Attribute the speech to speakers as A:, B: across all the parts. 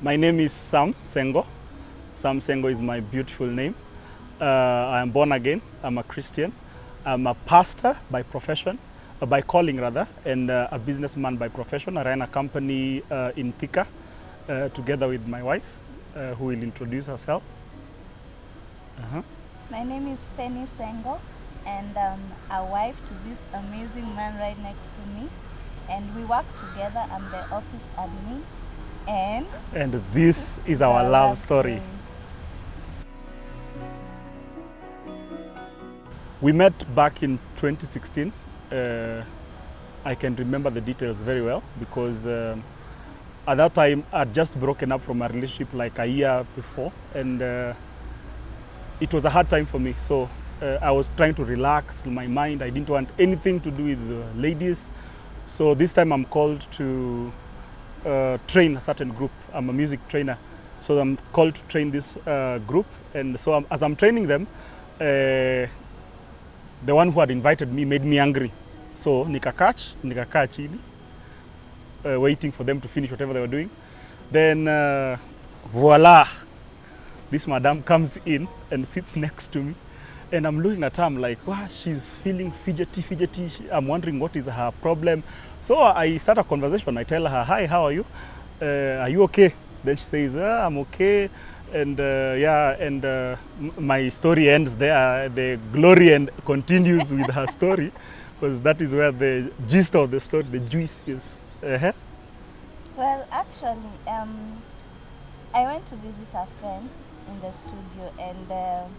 A: My name is Sam Sengo. Sam Sengo is my beautiful name. I am born again. I'm a Christian. I'm a pastor by profession, by calling rather, and a businessman by profession. I run a company in Thika together with my wife, who will introduce herself.
B: My name is Penny Sengo, and I'm a wife to this amazing man right next to me. And we work together. I'm the office admin.
A: And this is our love story. We met back in 2016. I can remember the details very well because at that time I'd just broken up from a relationship like a year before, and it was a hard time for me. So I was trying to relax my mind. I didn't want anything to do with ladies. So this time I'm called to train a certain group. I'm a music trainer, so I'm called to train this group. And so as I'm training them, the one who had invited me made me angry. So nikakaa chini, waiting for them to finish whatever they were doing. Then voila, this madam comes in and sits next to me. And I'm looking at her, I'm like, wow, she's feeling fidgety. I'm wondering what is her problem. So I start a conversation. I tell her, hi, how are you? Are you okay? Then she says, I'm okay. And my story ends there. The glory and continues with her story, because that is where the gist of the story, the juice is.
B: Well, actually, I went to visit a friend in the studio, and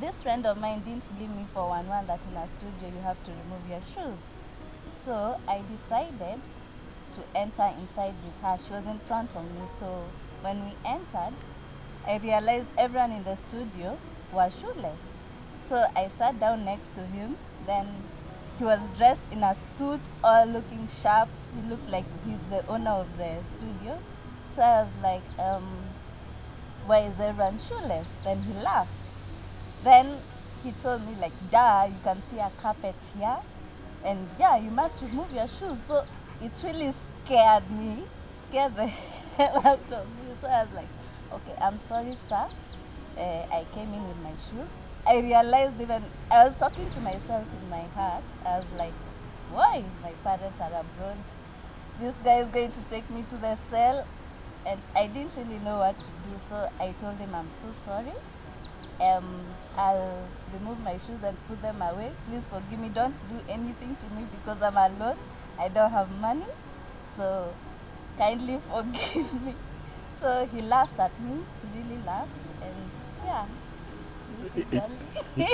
B: this friend of mine didn't believe me for one that in a studio you have to remove your shoes. So I decided to enter inside with her. She was in front of me. So when we entered, I realized everyone in the studio was shoeless. So I sat down next to him. Then he was dressed in a suit, all looking sharp. He looked like he's the owner of the studio. So I was like, why is everyone shoeless? Then he laughed. Then he told me, like, duh, you can see a carpet here, and yeah, you must remove your shoes. So it really scared the hell out of me. So I was like, okay, I'm sorry, sir. I came in with my shoes. I realized I was talking to myself in my heart. I was like, why? My parents are abroad. This guy is going to take me to the cell, and I didn't really know what to do. So I told him, I'm so sorry. I'll remove my shoes and put them away. Please forgive me. Don't do anything to me because I'm alone. I don't have money. So kindly forgive me. So he laughed at me. He really laughed. And yeah.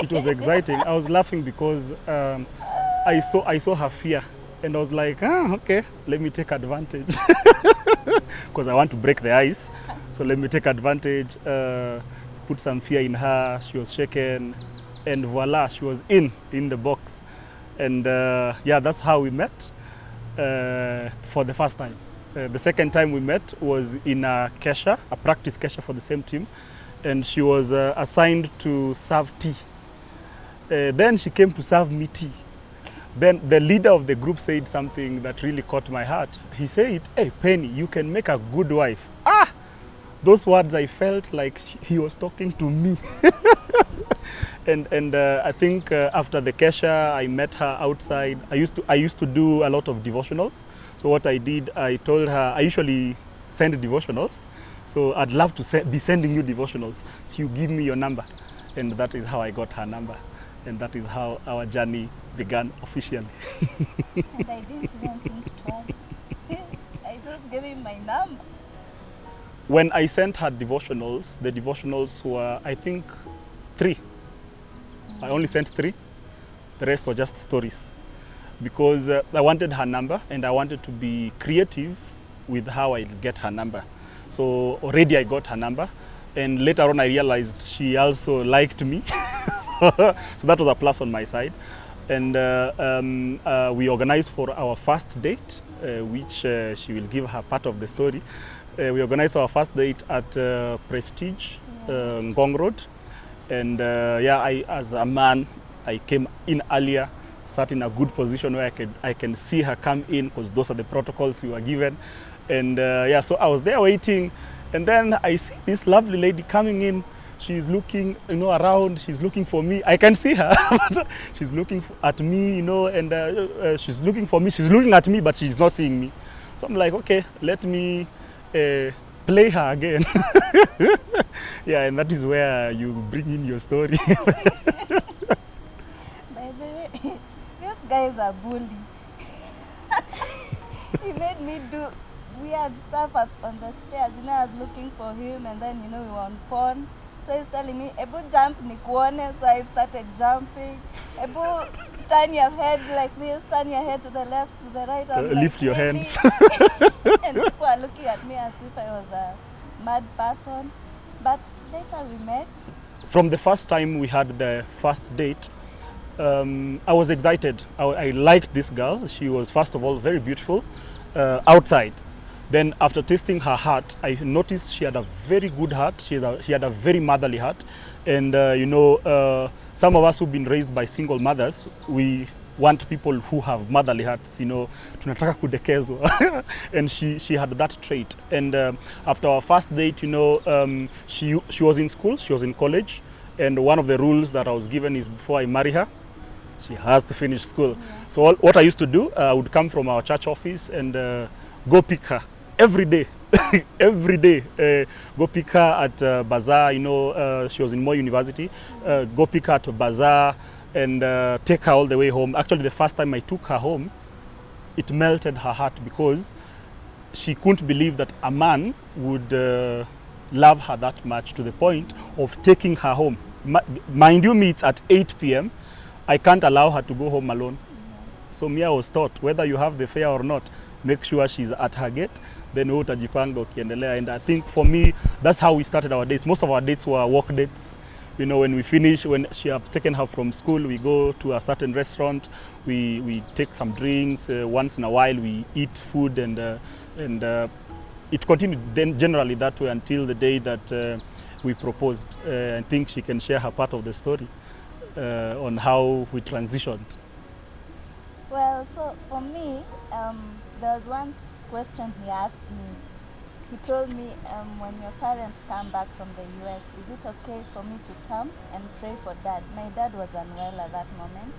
A: It was exciting. I was laughing because I saw her fear. And I was like, okay, let me take advantage. Because I want to break the ice. So let me take advantage. Put some fear in her. She was shaken, and voila, she was in the box. And yeah, that's how we met for the first time. The second time we met was in a kesha, a practice kesha for the same team, and she was assigned to serve tea. Then she came to serve me tea. Then the leader of the group said something that really caught my heart. He said, hey, Penny, you can make a good wife. Those words, I felt like he was talking to me. and I think after the kesha, I met her outside. I used to do a lot of devotionals. So what I did, I told her, I usually send devotionals. So I'd love to be sending you devotionals. So you give me your number. And that is how I got her number. And that is how our journey began officially.
B: And I didn't even think twice. I just gave him my number.
A: When I sent her devotionals, the devotionals were, I think, 3. I only sent 3. The rest were just stories. Because I wanted her number, and I wanted to be creative with how I get her number. So already I got her number, and later on I realized she also liked me. So that was a plus on my side. And we organized for our first date, which she will give her part of the story. We organized our first date at Prestige, Ngong Road. And yeah, as a man, I came in earlier, sat in a good position where I can see her come in, because those are the protocols we were given. And yeah, so I was there waiting, and then I see this lovely lady coming in. She's looking, around. She's looking for me. I can see her. She's looking at me, and she's looking for me. She's looking at me, but she's not seeing me. So I'm like, okay, let me play her again. Yeah, and that is where you bring in your story.
B: By the way, this guy is a bully. He made me do weird stuff on the stairs. I was looking for him, and then we were on phone. So he's telling me, Ebru, jump nikuone. So I started jumping. Ebru, turn your head like this, turn your head to the left, to the right. I'm
A: Lift your
B: really?
A: hands.
B: And people are looking at me as if I was a mad person. But later we met.
A: From the first time we had the first date, I was excited. I liked this girl. She was, first of all, very beautiful outside. Then after tasting her heart, I noticed she had a very good heart. She had a very motherly heart. And some of us who've been raised by single mothers, we want people who have motherly hearts, tunataka kudekezwa. And she had that trait. And after our first date, she was in school, she was in college. And one of the rules that I was given is before I marry her, she has to finish school. Yeah. So what I used to do, I would come from our church office and go pick her every day. Every day, go pick her at Bazaar. She was in Moi University. Go pick her at Bazaar and take her all the way home. Actually, the first time I took her home, it melted her heart because she couldn't believe that a man would love her that much to the point of taking her home. Mind you, it's at 8 p.m. I can't allow her to go home alone. So I was taught, whether you have the fare or not, make sure she's at her gate, then utajipanga ukiendelea. And I think for me, that's how we started our dates. Most of our dates were walk dates. When we finish, when she has taken her from school, we go to a certain restaurant, we take some drinks, once in a while we eat food, and it continued then generally that way until the day that we proposed. I think she can share her part of the story on how we transitioned.
B: Well, so for me, there was one question he asked me. He told me, when your parents come back from the US, is it okay for me to come and pray for Dad? My dad was unwell at that moment.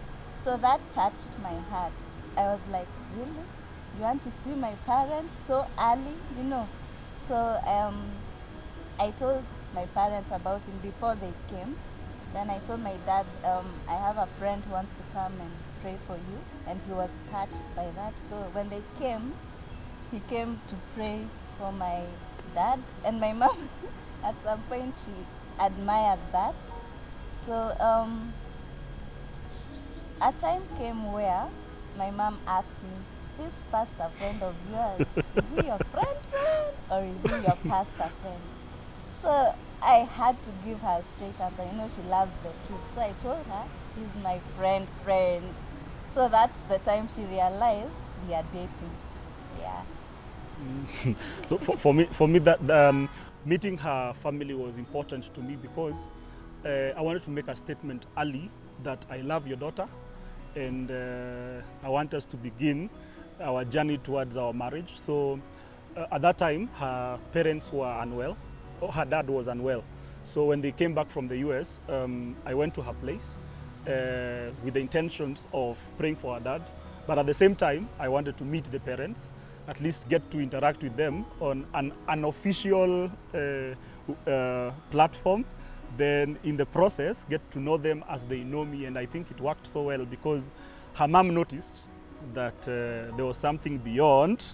B: So that touched my heart. I was like, really? You want to see my parents so early? So I told my parents about it before they came. Then I told my dad, I have a friend who wants to come and pray for you. And he was touched by that. So when they came, he came to pray for my dad. And my mom, at some point, she admired that. So a time came where my mom asked me, this pastor friend of yours, is he your friend or is he your pastor friend? So I had to give her a straight answer. She loves the truth. So I told her, he's my friend. So that's the time she realized we are dating. Yeah.
A: So for me that meeting her family was important to me because I wanted to make a statement early that I love your daughter, and I want us to begin our journey towards our marriage. So at that time, her parents were unwell. Her dad was unwell. So when they came back from the US, I went to her place with the intentions of praying for her dad. But at the same time, I wanted to meet the parents, at least get to interact with them on an unofficial platform. Then in the process, get to know them as they know me. And I think it worked so well because her mom noticed that there was something beyond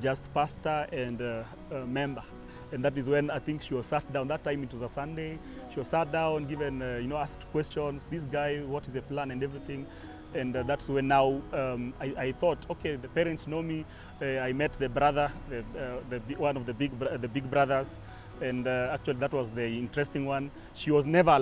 A: just pastor and member. And that is when I think she was sat down. That time it was a Sunday. She was sat down, given, asked questions. This guy, what is the plan and everything. And that's when now I thought, okay, the parents know me. I met the brother, one of the big brothers. And actually that was the interesting one. She was never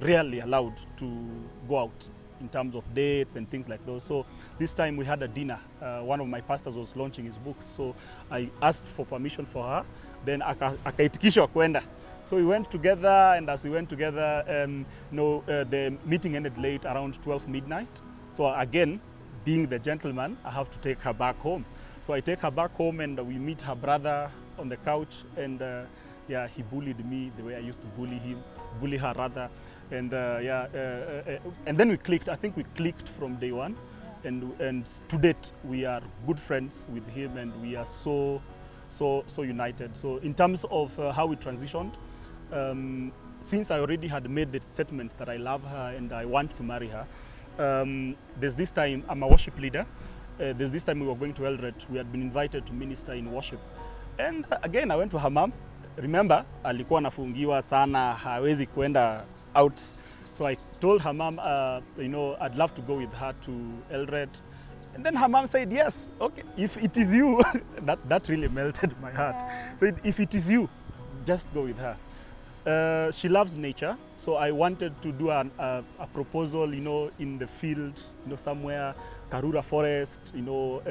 A: rarely allowed to go out in terms of dates and things like those. So this time we had a dinner. One of my pastors was launching his books. So I asked for permission for her. Then akaitikishwa kwenda. So we went together, and as we went together, the meeting ended late, around 12 midnight. So again, being the gentleman, I have to take her back home. So I take her back home and we meet her brother on the couch, and yeah, he bullied me the way I used to bully her rather. And and then we clicked. I think we clicked from day one. And to date, we are good friends with him, and we are so united. So in terms of how we transitioned, since I already had made the statement that I love her and I want to marry her, there's this time, I'm a worship leader. There's this time we were going to Eldoret. We had been invited to minister in worship. And again, I went to her mom. Remember, alikuwa nafungiwa sana, hawezi kwenda out. So I told her mom, you know, I'd love to go with her to Eldoret. And then her mom said, yes, okay, if it is you. that really melted my heart. So if it is you, just go with her. She loves nature, so I wanted to do a proposal, you know, in the field, you know, somewhere, Karura Forest, you know.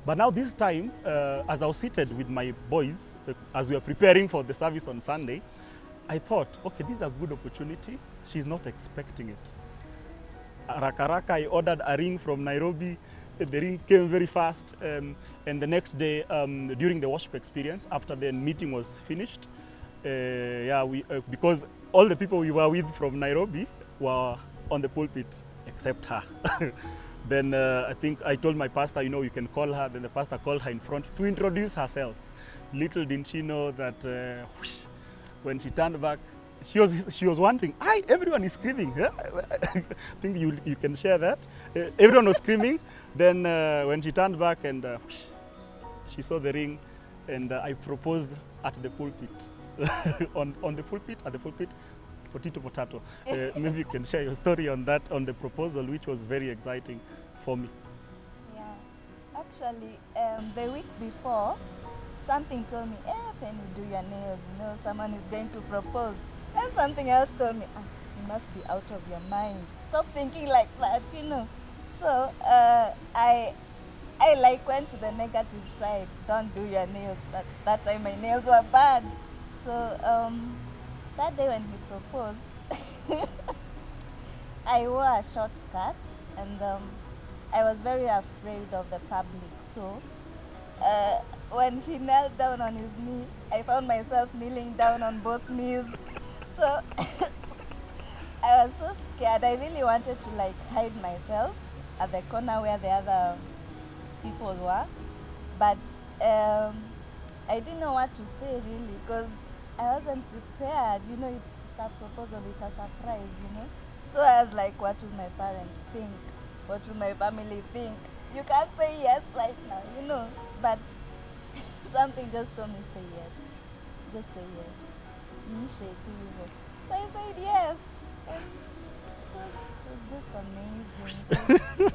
A: But now this time, as I was seated with my boys, as we were preparing for the service on Sunday, I thought, okay, this is a good opportunity. She's not expecting it. Rakaraka, I ordered a ring from Nairobi. The ring came very fast. And the next day, during the worship experience, after the meeting was finished, because all the people we were with from Nairobi were on the pulpit, except her. Then I think I told my pastor, you know, you can call her. Then the pastor called her in front to introduce herself. Little didn't she know that when she turned back, she was wondering, everyone is screaming. Huh? I think you can share that. Everyone was screaming. Then when she turned back and she saw the ring, and I proposed at the pulpit. on the pulpit, at the pulpit, potato. Maybe you can share your story on that, on the proposal, which was very exciting for me.
B: Yeah, actually, the week before, something told me, Penny, do your nails, you know, someone is going to propose. And something else told me, you must be out of your mind. Stop thinking like that, you know. So I like went to the negative side. Don't do your nails. That time my nails were bad. So that day when he proposed, I wore a short skirt, and I was very afraid of the public. So when he knelt down on his knee, I found myself kneeling down on both knees. So I was so scared. I really wanted to like hide myself at the corner where the other people were, but I didn't know what to say really, because I wasn't prepared. You know, it's a proposal, it's a surprise, you know. So I was like, what will my parents think? What will my family think? You can't say yes right now, you know, but something just told me say yes. Just say yes. So I said yes. And it was just amazing.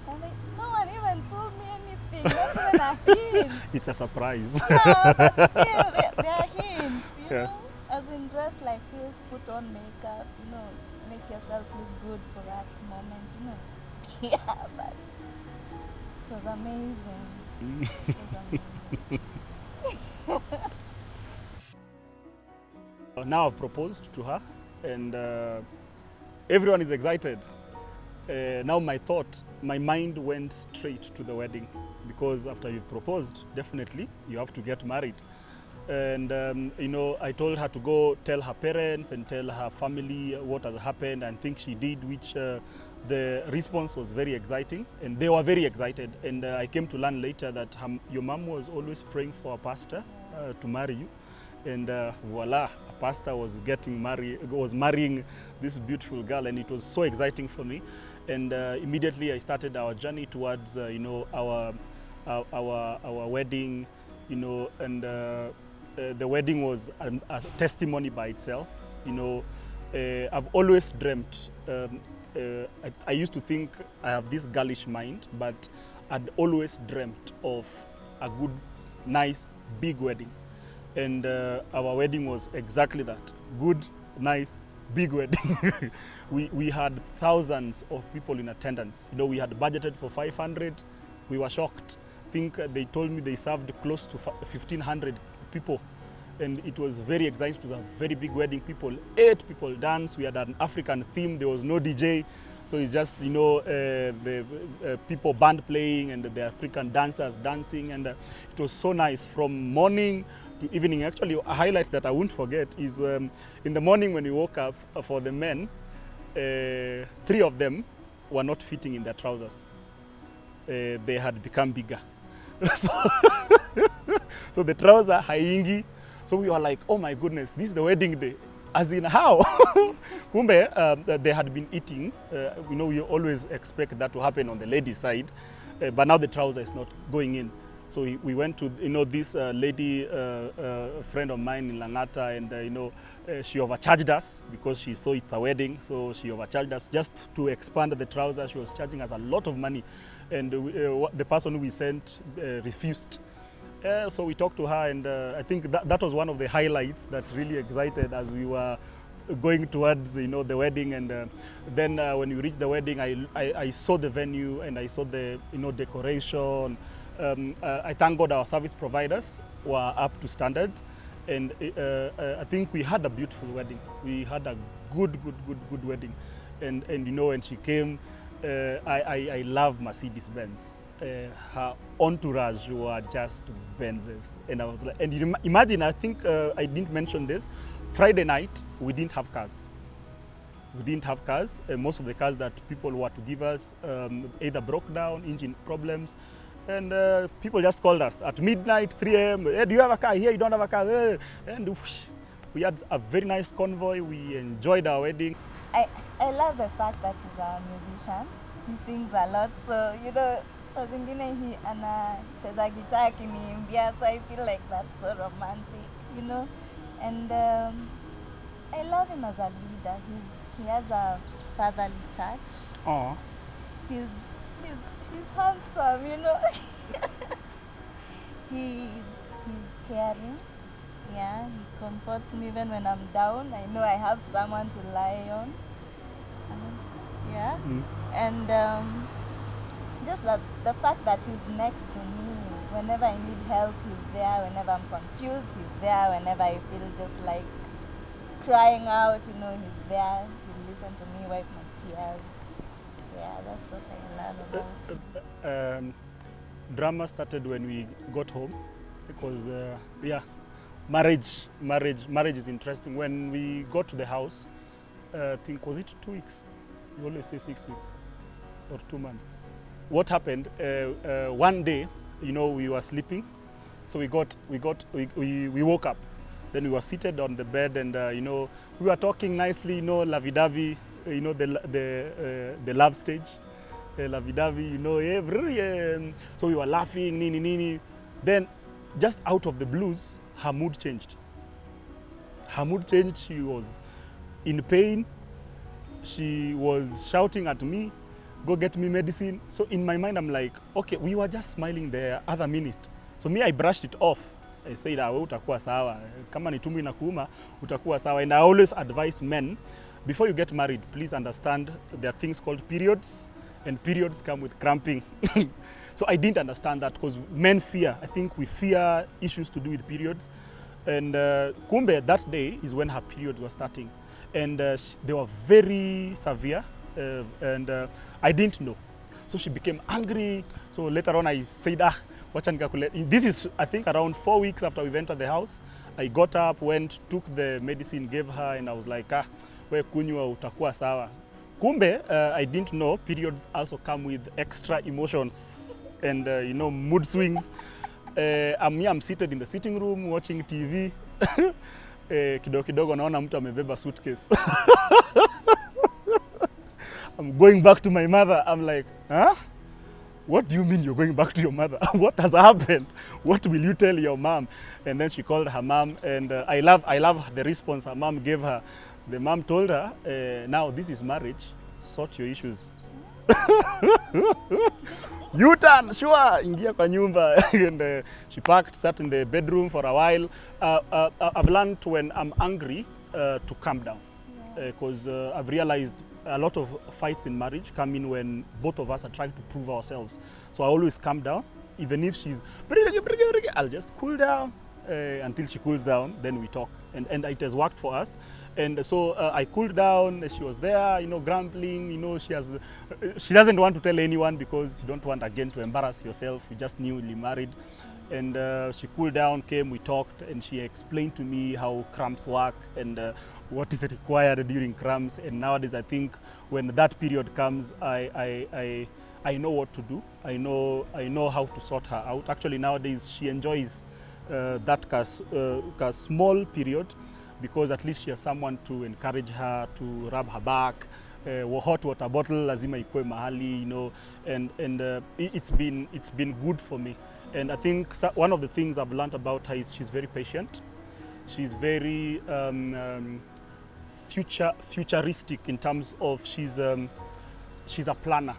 B: And no one even told me anything, not even a hint.
A: It's a surprise.
B: No, but still, there are hints, you know. As in dress like this, put on makeup, you know, make yourself look good for that moment, you know. Yeah, but it was amazing. It was amazing.
A: Now I've proposed to her, and everyone is excited. Now my mind went straight to the wedding, because after you've proposed, definitely you have to get married. And you know, I told her to go tell her parents and tell her family what has happened, and I think she did, which the response was very exciting, and they were very excited. And I came to learn later that your mom was always praying for a pastor to marry you. And voila, a pastor was marrying this beautiful girl, and it was so exciting for me. And immediately I started our journey towards, you know, our wedding, you know, and the wedding was a testimony by itself. You know, I've always dreamt. I used to think I have this girlish mind, but I'd always dreamt of a good, nice, big wedding. And our wedding was exactly that. Good, nice, big wedding. we had thousands of people in attendance. You know, we had budgeted for 500. We were shocked. I think they told me they served close to 1,500 people. And it was very exciting. It was a very big wedding. 8 people danced. We had an African theme. There was no DJ. So it's just, you know, the people band playing and the African dancers dancing, and it was so nice from morning to evening. Actually, a highlight that I won't forget is in the morning when we woke up, for the men, 3 of them were not fitting in their trousers. They had become bigger. So the trouser haingi. So we were like, oh my goodness, this is the wedding day. As in how? Kumbe, they had been eating. You know, we always expect that to happen on the ladies' side, but now the trouser is not going in. So we went to, you know, this lady friend of mine in Langata, and you know, she overcharged us because she saw it's a wedding. So she overcharged us just to expand the trouser. She was charging us a lot of money, and the person we sent refused. So we talked to her, and I think that was one of the highlights that really excited as we were going towards, you know, the wedding. And then when we reached the wedding, I saw the venue and I saw the, you know, decoration. I thank God our service providers were up to standard, and I think we had a beautiful wedding. We had a good wedding, and you know, when she came, I love Mercedes-Benz. Her entourage were just Benzes, and I was like, and you imagine, I think I didn't mention this, Friday night we didn't have cars. We didn't have cars. Most of the cars that people were to give us either broke down, engine problems, and people just called us at midnight, 3 a.m. Hey, do you have a car? Here, you don't have a car. And whoosh, we had a very nice convoy. We enjoyed our wedding.
B: I love the fact that he's a musician. He sings a lot, so you know, saa zingine he anacheza guitar akiniimbia, so I feel like that's so romantic, you know. And I love him as a leader. He has a fatherly touch.
A: Oh.
B: He's handsome, you know. He's caring. Yeah, he comforts me even when I'm down. I know I have someone to lie on. Yeah. And just the fact that he's next to me, whenever I need help, he's there. Whenever I'm confused, he's there. Whenever I feel just like crying out, you know, he's there. He'll listen to me, wipe my tears. Yeah, that's what I love about.
A: Drama started when we got home, because yeah, marriage is interesting. When we got to the house, I think, was it 2 weeks? You always say 6 weeks or 2 months. What happened? One day, you know, we were sleeping, so we woke up. Then we were seated on the bed, and you know, we were talking nicely, you know, lovey-dovey, you know, the love stage, lovey-dovey, you know, Ebru. So we were laughing, nini. Then, just out of the blues, her mood changed. Her mood changed. She was in pain. She was shouting at me, go get me medicine. So in my mind, I'm like, okay, we were just smiling the other minute. So me, I brushed it off. I said, utakuwa sawa. Kama ni tumbo inakuuma, utakuwa sawa. And I always advise men, before you get married, please understand there are things called periods, and periods come with cramping. So I didn't understand that, because men fear. I think we fear issues to do with periods. And kumbe, that day is when her period was starting. And they were very severe, and I didn't know. So she became angry. So later on I said, wacha nikakulete. This is, I think, around 4 weeks after we entered the house. I got up, went, took the medicine, gave her, and I was like, we kunywa utakuwa sawa. Kumbe, I didn't know periods also come with extra emotions and, you know, mood swings. I'm seated in the sitting room watching TV. Kidogo naona mtu amebeba suitcase. I'm going back to my mother. I'm like, huh? What do you mean you're going back to your mother? What has happened? What will you tell your mom? And then she called her mom, and I love the response her mom gave her. The mom told her, now this is marriage, sort your issues. U-turn, sure, ingia kwa nyumba. And she packed, sat in the bedroom for a while. I've learned when I'm angry to calm down, because I've realized a lot of fights in marriage come in when both of us are trying to prove ourselves. So I always calm down, even if she's, I'll just cool down until she cools down, then we talk. And it has worked for us. And so I cooled down. She was there, grumbling. She doesn't want to tell anyone because you don't want again to embarrass yourself. You just newly married. And she cooled down, came, we talked, and she explained to me how cramps work and what is required during cramps. And nowadays, I think when that period comes, I know what to do. I know how to sort her out. Actually, nowadays she enjoys that small period, because at least she has someone to encourage her, to rub her back. Hot water bottle lazima ikue mahali, and it's been good for me. And I think one of the things I've learned about her is she's very patient. She's very futuristic in terms of she's a planner.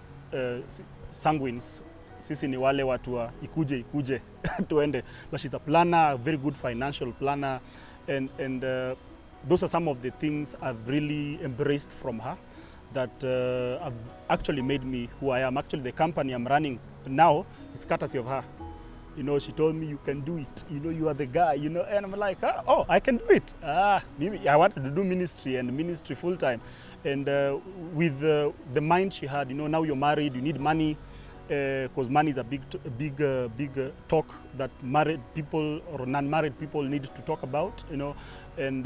A: Sanguines, sisi ni wale watu wa ikuje tuende, but she's a planner, a very good financial planner, and those are some of the things I've really embraced from her that have actually made me who I am. Actually, the company I'm running now is courtesy of her. She told me, you can do it. You are the guy, and I'm like, oh, I can do it. Maybe I wanted to do ministry full time. And with the mind she had, now you're married, you need money, because money is a big talk that married people or non-married people need to talk about, And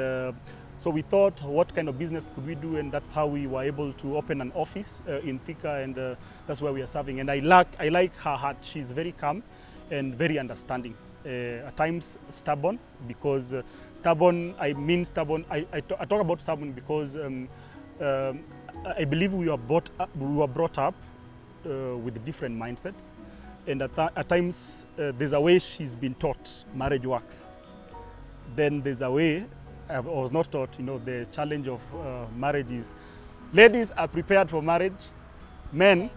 A: so we thought, what kind of business could we do? And that's how we were able to open an office in Thika, and that's where we are serving. And I like her heart. She's very calm and very understanding. At times stubborn, because stubborn, I mean stubborn. I talk about stubborn because I believe we were brought up with different mindsets, and at times there's a way she's been taught marriage works. Then there's a way I was not taught. The challenge of marriage is ladies are prepared for marriage, men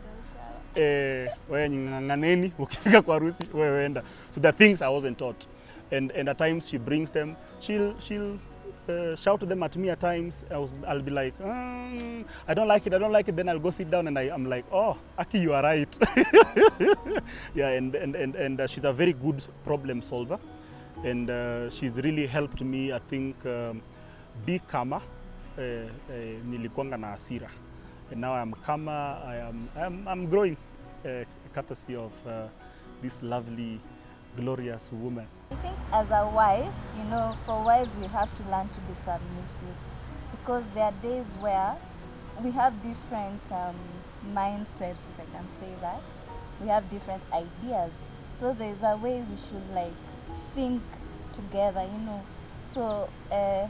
A: ng'ang'aneni ukifika kwa harusi wewe enda. So the things I wasn't taught, and at times she brings them. She'll shout them at me at times. I'll be like, I don't like it. Then I'll go sit down and I'm like, oh, Aki, you are right. Yeah, and she's a very good problem solver, and she's really helped me, I think, be calmer. Nilikuanga na hasira, and now I'm calmer. I'm growing, courtesy of this lovely, glorious woman.
B: I think as a wife, for wives we have to learn to be submissive, because there are days where we have different mindsets, if I can say that. We have different ideas. So there's a way we should think together, So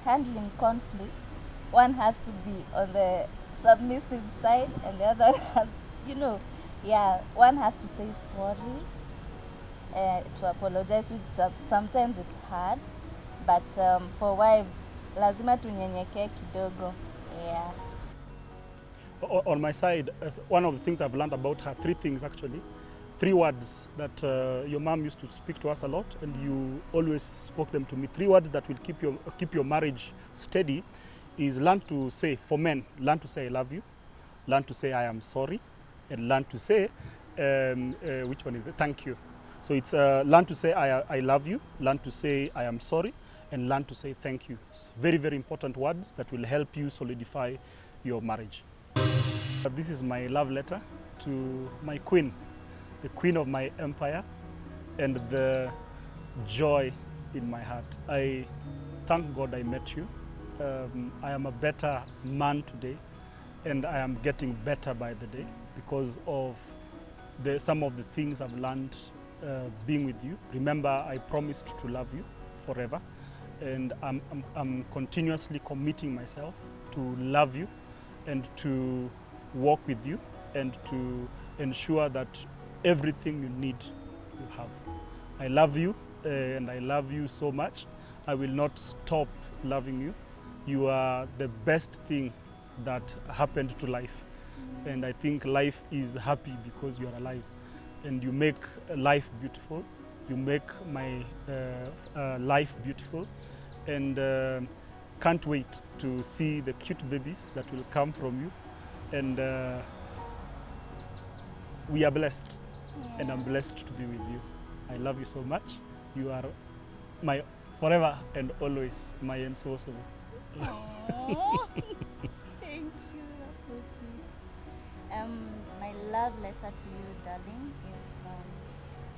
B: handling conflicts, one has to be on the submissive side, and the other has, one has to say sorry, to apologize, which sometimes it's hard, but for wives, lazima tunyenyekee kidogo. Yeah.
A: On my side, one of the things I've learned about her, 3 things actually. 3 words that your mom used to speak to us a lot, and you always spoke them to me. 3 words that will keep your marriage steady is learn to say, for men, learn to say I love you, learn to say I am sorry, and learn to say, which one is it? Thank you. So it's learn to say I love you, learn to say I am sorry, and learn to say thank you. It's very, very important words that will help you solidify your marriage. This is my love letter to my queen, the queen of my empire, and the joy in my heart. I thank God I met you. I am a better man today, and I am getting better by the day because of some of the things I've learned being with you. Remember, I promised to love you forever, and I'm continuously committing myself to love you and to walk with you and to ensure that everything you need, you have. I love you, and I love you so much. I will not stop loving you. You are the best thing that happened to life, and I think life is happy because you are alive, and you make life beautiful. You make my life beautiful, and can't wait to see the cute babies that will come from you, and we are blessed, and I'm blessed to be with you. I love you so much. You are my forever and always my ensourceable.
B: Oh, thank you. That's so sweet. My love letter to you, darling, is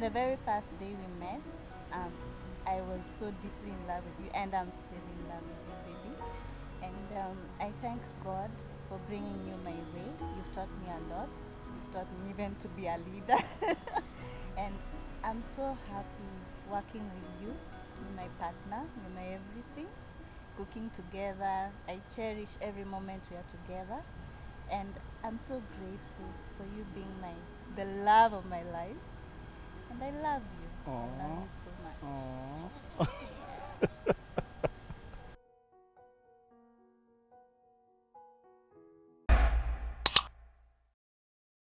B: the very first day we met. Um, I was so deeply in love with you, and I'm still in love with you, baby. And I thank God for bringing you my way. You've taught me a lot. You've taught me even to be a leader. And I'm so happy working with you. You're my partner. You're my everything. Cooking together. I cherish every moment we are together. And I'm so grateful for you being the love of my life. And I love you. I love you so much.
A: Aww.
B: Yeah.